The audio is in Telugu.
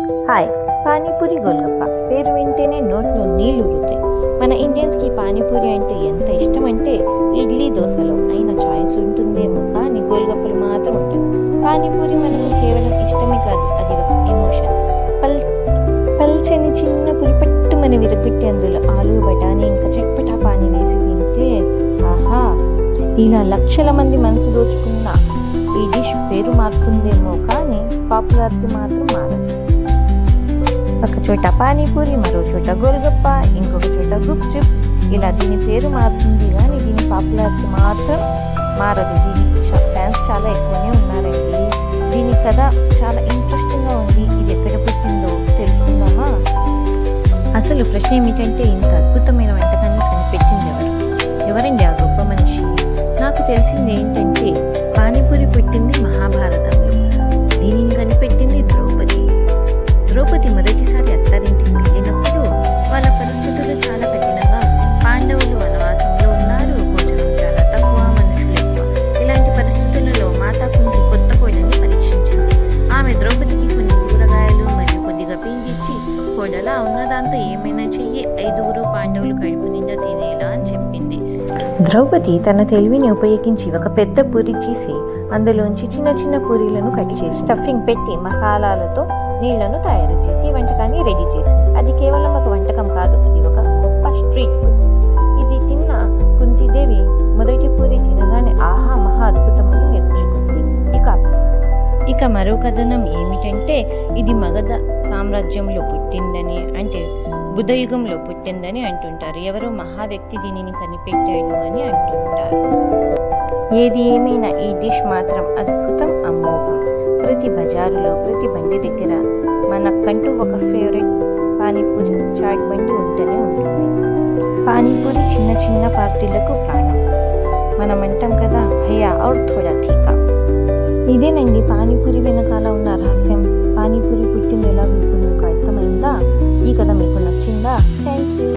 హాయ్. పానీపూరి గోల్గప్ప పేరు వింటేనే నోట్లో నీళ్లు ఊరుతాయి. మన ఇండియన్స్కి పానీపూరి అంటే ఎంత ఇష్టం అంటే ఇడ్లీ దోశలో అయిన చాయిస్ ఉంటుందేమో కానీ గోల్గప్పలు మాత్రం ఉంటుంది. పానీపూరి మనకు కేవలం ఇష్టమే కాదు, అది ఒక ఎమోషన్. పల్చని చిన్న పురి పట్టుమని విరగొట్టి అందులో ఆలు బఠానీ ఇంకా చట్పటా పానీ వేసి తింటే ఆహా, ఇలా లక్షల మంది మనసు దోచుకున్న ఈ డిష్ పేరు మారుతుందేమో కానీ పాపులారిటీ మాత్రం మారదు. ఒక చోట పానీపూరి, మరో చోట గోల్గప్ప, ఇంకొక చోట గుప్చుప్, ఇలా దీని పేరు మారుతుంది కానీ దీని పాపులారిటీ మాత్రం మారదు. దీని ఫ్యాన్స్ చాలా ఎక్కువనే ఉన్నారండి. దీని కథ చాలా ఇంట్రెస్టింగ్గా ఉంది. ఇది ఎక్కడ పుట్టిందో తెలుసుకుందామా? అసలు ప్రశ్న ఏమిటంటే ఇంత అద్భుతమైన వంటకాన్ని కనిపెట్టింది ఎవరండి ఆ గొప్ప మనిషి? నాకు తెలిసింది ఏంటంటే పానీపూరి పుట్టింది మహాభారతంలో. దీనిని కనిపెట్టింది ద్రౌపది మొదటిసారి అత్తారింటికి వెళ్ళినప్పుడు వాళ్ళ పరిస్థితులు చాలా కఠినంగా. పాండవులు వనవాసంలో ఉన్నారు, భోజనం చాలా తక్కువ, మనుషులు ఎక్కువ. ఇలాంటి పరిస్థితులలో మాతా కుంతి కొత్త కోడల్ని పరీక్షించింది. ఆమె ద్రౌపదికి కొన్ని కూరగాయలు మరియు కొద్దిగా పిండిచ్చి, కోడలా ఉన్నదాంతో ఏమైనా చెయ్యి, 5 పాండవులు కడుపు నిండా తినేలా అని చెప్పింది. ద్రౌపది తన తెలివిని ఉపయోగించి ఒక పెద్ద పూరి చేసి అందులోంచి చిన్న చిన్న పూరీలను కట్ చేసి స్టఫింగ్ పెట్టి మసాలాలతో నీళ్లను తయారు చేసి వంటకాన్ని రెడీ చేసింది. అది కేవలం ఒక వంటకం కాదు, అది ఒక గొప్ప స్ట్రీట్ ఫుడ్. ఇది తిన్న కుంతిదేవి మొదటి పూరి తినగానే ఆహా మహా అద్భుతమని నేర్చుకుంది. ఇక మరో కథనం ఏమిటంటే ఇది మగధ సామ్రాజ్యంలో పుట్టిందని, అంటే బుధయుగంలో పుట్టిందని అంటుంటారు. ఎవరో మహా వ్యక్తి దీనిని కనిపెట్టాడు అని అంటుంటారు. ఏది ఏమైనా ఈ డిష్ మాత్రం అద్భుతం, అమోఘం. ప్రతి బజారులో, ప్రతి బండి దగ్గర మనకంటూ ఒక ఫేవరెట్ పానీపూరి చాట్ బండి ఉంటూనే ఉంటుంది. పానీపూరి చిన్న చిన్న పార్టీలకు ప్రాణం. మనం అంటాం కదా, భయ్యా ఔర్ థోడా తీకా. ఇదేనండి పానీపూరి వెనకాల ఉన్న రహస్యం.